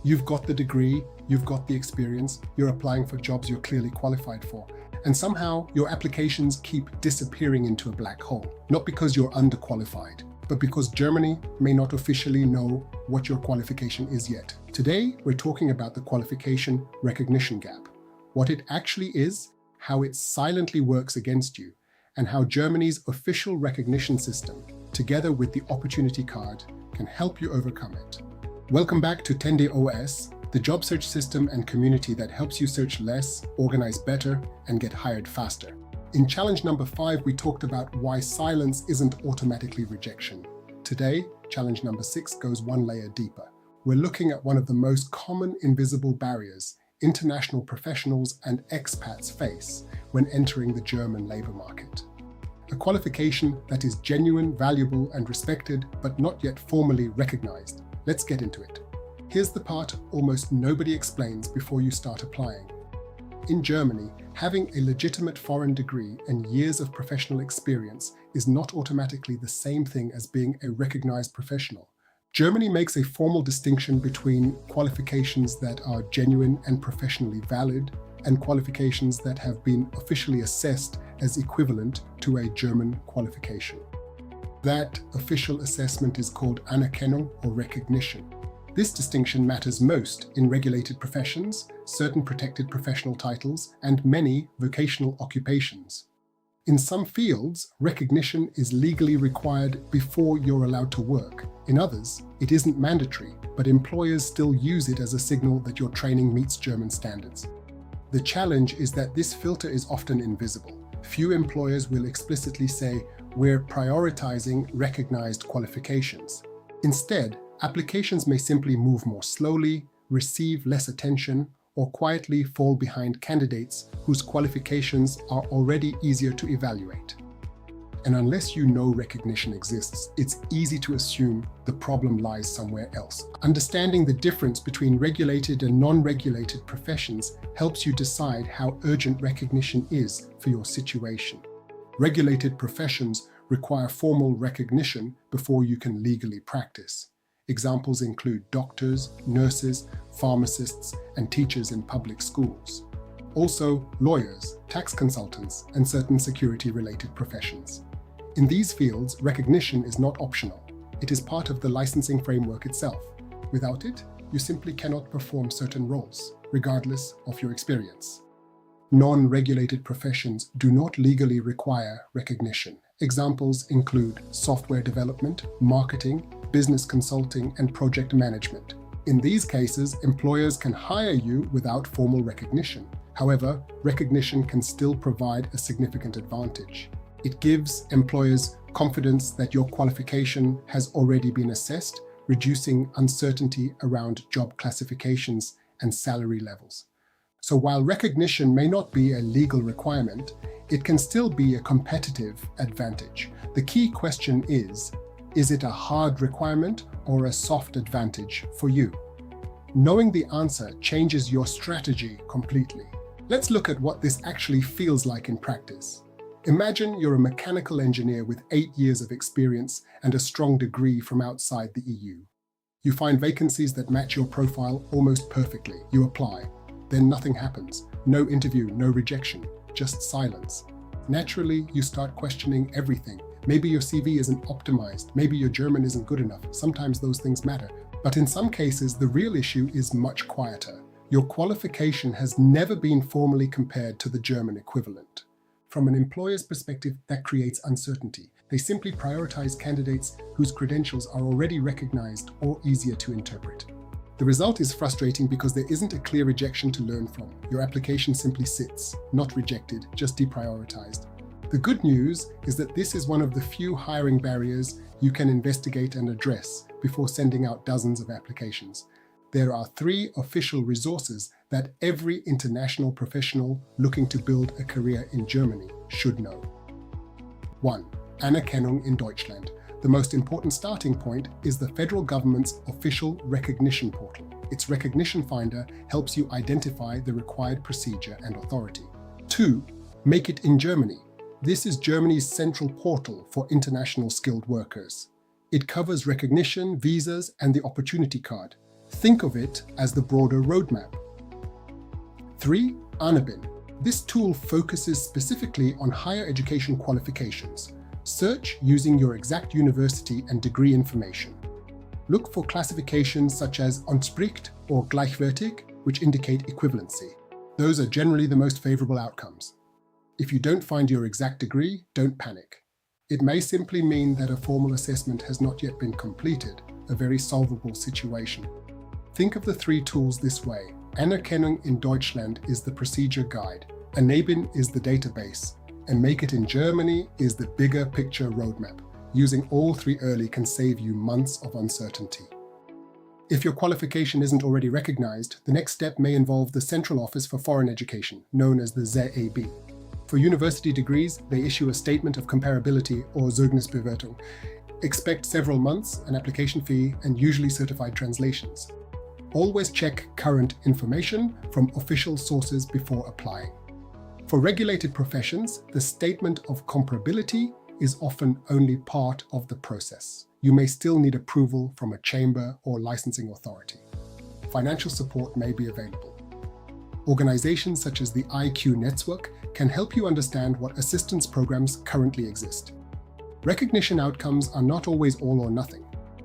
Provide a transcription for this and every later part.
You've got the degree, you've got the experience, you're applying for jobs you're clearly qualified for, and somehow your applications keep disappearing into a black hole, not because you're underqualified, but because Germany may not officially know what your qualification is yet. Today, we're talking about the qualification recognition gap, what it actually is, how it silently works against you, and how Germany's official recognition system, together with the opportunity card, can help you overcome it. Welcome back to Tende OS, the job search system and community that helps you search less, organize better, and get hired faster. In challenge number 5, we talked about why silence isn't automatically rejection. Today, challenge number 6 goes one layer deeper. We're looking at one of the most common invisible barriers international professionals and expats face when entering the German labor market. A qualification that is genuine, valuable, and respected, but not yet formally recognized. Let's get into it. Here's the part almost nobody explains before you start applying. In Germany, having a legitimate foreign degree and years of professional experience is not automatically the same thing as being a recognized professional. Germany makes a formal distinction between qualifications that are genuine and professionally valid and qualifications that have been officially assessed as equivalent to a German qualification. That official assessment is called Anerkennung or recognition. This distinction matters most in regulated professions, certain protected professional titles, and many vocational occupations. In some fields, recognition is legally required before you're allowed to work. In others, it isn't mandatory, but employers still use it as a signal that your training meets German standards. The challenge is that this filter is often invisible. Few employers will explicitly say, "We're prioritizing recognized qualifications." Instead, applications may simply move more slowly, receive less attention, or quietly fall behind candidates whose qualifications are already easier to evaluate. And unless you know recognition exists, it's easy to assume the problem lies somewhere else. Understanding the difference between regulated and non-regulated professions helps you decide how urgent recognition is for your situation. Regulated professions require formal recognition before you can legally practice. Examples include doctors, nurses, pharmacists, and teachers in public schools. Also, lawyers, tax consultants, and certain security-related professions. In these fields, recognition is not optional. It is part of the licensing framework itself. Without it, you simply cannot perform certain roles, regardless of your experience. Non-regulated professions do not legally require recognition. Examples include software development, marketing, business consulting, and project management. In these cases, employers can hire you without formal recognition. However, recognition can still provide a significant advantage. It gives employers confidence that your qualification has already been assessed, reducing uncertainty around job classifications and salary levels. So while recognition may not be a legal requirement, it can still be a competitive advantage. The key question is it a hard requirement or a soft advantage for you? Knowing the answer changes your strategy completely. Let's look at what this actually feels like in practice. Imagine you're a mechanical engineer with 8 years of experience and a strong degree from outside the EU. You find vacancies that match your profile almost perfectly. You apply. Then nothing happens. No interview, no rejection, just silence. Naturally, you start questioning everything. Maybe your CV isn't optimized. Maybe your German isn't good enough. Sometimes those things matter. But in some cases, the real issue is much quieter. Your qualification has never been formally compared to the German equivalent. From an employer's perspective, that creates uncertainty. They simply prioritize candidates whose credentials are already recognized or easier to interpret. The result is frustrating because there isn't a clear rejection to learn from. Your application simply sits, not rejected, just deprioritized. The good news is that this is one of the few hiring barriers you can investigate and address before sending out dozens of applications. There are 3 official resources that every international professional looking to build a career in Germany should know. 1. Anerkennung in Deutschland. The most important starting point is the federal government's official recognition portal. Its recognition finder helps you identify the required procedure and authority. 2. Make it in Germany. This is Germany's central portal for international skilled workers. It covers recognition, visas, and the opportunity card. Think of it as the broader roadmap. 3. Anabin. This tool focuses specifically on higher education qualifications. Search using your exact university and degree information. Look for classifications such as Unspricht or Gleichwertig, which indicate equivalency. Those are generally the most favorable outcomes. If you don't find your exact degree, don't panic. It may simply mean that a formal assessment has not yet been completed, a very solvable situation. Think of the 3 tools this way. Anerkennung in Deutschland is the procedure guide, Anabin is the database, and Make It in Germany is the bigger picture roadmap. Using all 3 early can save you months of uncertainty. If your qualification isn't already recognized, the next step may involve the Central Office for Foreign Education, known as the ZEB. For university degrees, they issue a statement of comparability or Zeugnisbewertung. Expect several months, an application fee, and usually certified translations. Always check current information from official sources before applying. For regulated professions, the statement of comparability is often only part of the process. You may still need approval from a chamber or licensing authority. Financial support may be available. Organizations such as the IQ Network can help you understand what assistance programs currently exist. Recognition outcomes are not always all or nothing.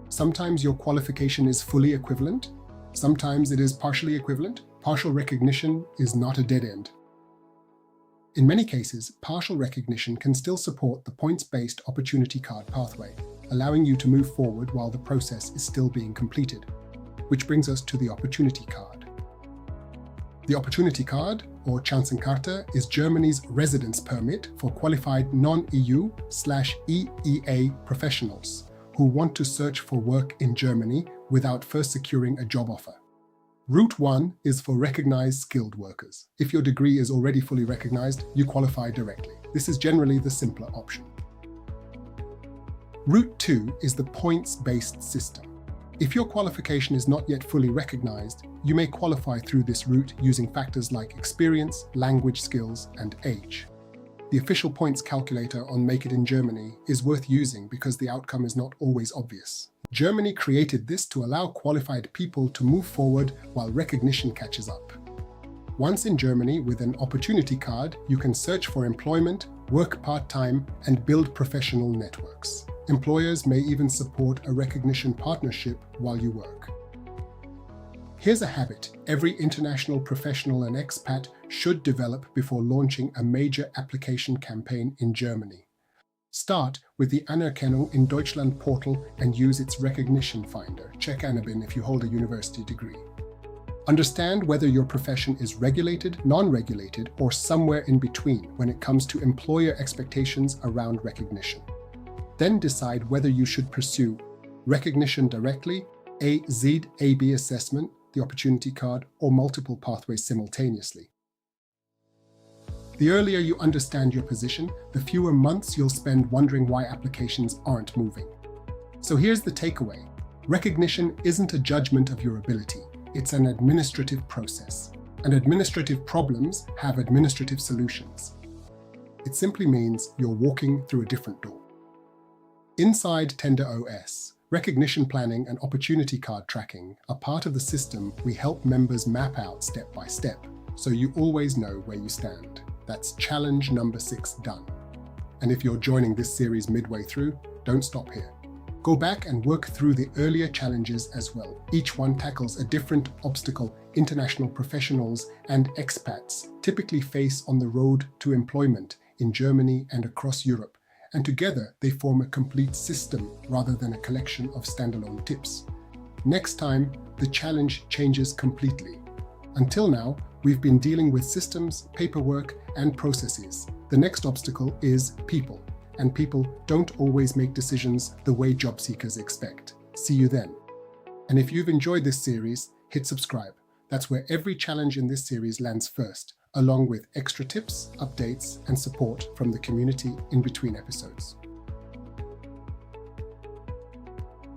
Sometimes your qualification is fully equivalent, sometimes it is partially equivalent. Partial recognition is not a dead end. In many cases, partial recognition can still support the points-based opportunity card pathway, allowing you to move forward while the process is still being completed. Which brings us to the opportunity card. The opportunity card, or Chancenkarte, is Germany's residence permit for qualified non-EU/EEA professionals who want to search for work in Germany without first securing a job offer. Route 1 is for recognized skilled workers. If your degree is already fully recognized, you qualify directly. This is generally the simpler option. Route 2 is the points-based system. If your qualification is not yet fully recognized, you may qualify through this route using factors like experience, language skills, and age. The official points calculator on Make It in Germany is worth using because the outcome is not always obvious. Germany created this to allow qualified people to move forward while recognition catches up. Once in Germany with an opportunity card, you can search for employment, work part-time, and build professional networks. Employers may even support a recognition partnership while you work. Here's a habit every international professional and expat should develop before launching a major application campaign in Germany. Start with the Anerkennung in Deutschland portal and use its recognition finder. Check Anabin if you hold a university degree. Understand whether your profession is regulated, non-regulated, or somewhere in between when it comes to employer expectations around recognition. Then decide whether you should pursue recognition directly, a ZEB assessment, the opportunity card, or multiple pathways simultaneously. The earlier you understand your position, the fewer months you'll spend wondering why applications aren't moving. So here's the takeaway. Recognition isn't a judgment of your ability, it's an administrative process. And administrative problems have administrative solutions. It simply means you're walking through a different door. Inside Tende OS, recognition planning and opportunity card tracking are part of the system we help members map out step by step, so you always know where you stand. That's challenge number 6 done. And if you're joining this series midway through, don't stop here. Go back and work through the earlier challenges as well. Each one tackles a different obstacle international professionals and expats typically face on the road to employment in Germany and across Europe. And together they form a complete system rather than a collection of standalone tips. Next time, the challenge changes completely. Until now, we've been dealing with systems, paperwork, and processes. The next obstacle is people, and people don't always make decisions the way job seekers expect. See you then. And if you've enjoyed this series, hit subscribe. That's where every challenge in this series lands first, along with extra tips, updates, and support from the community in between episodes.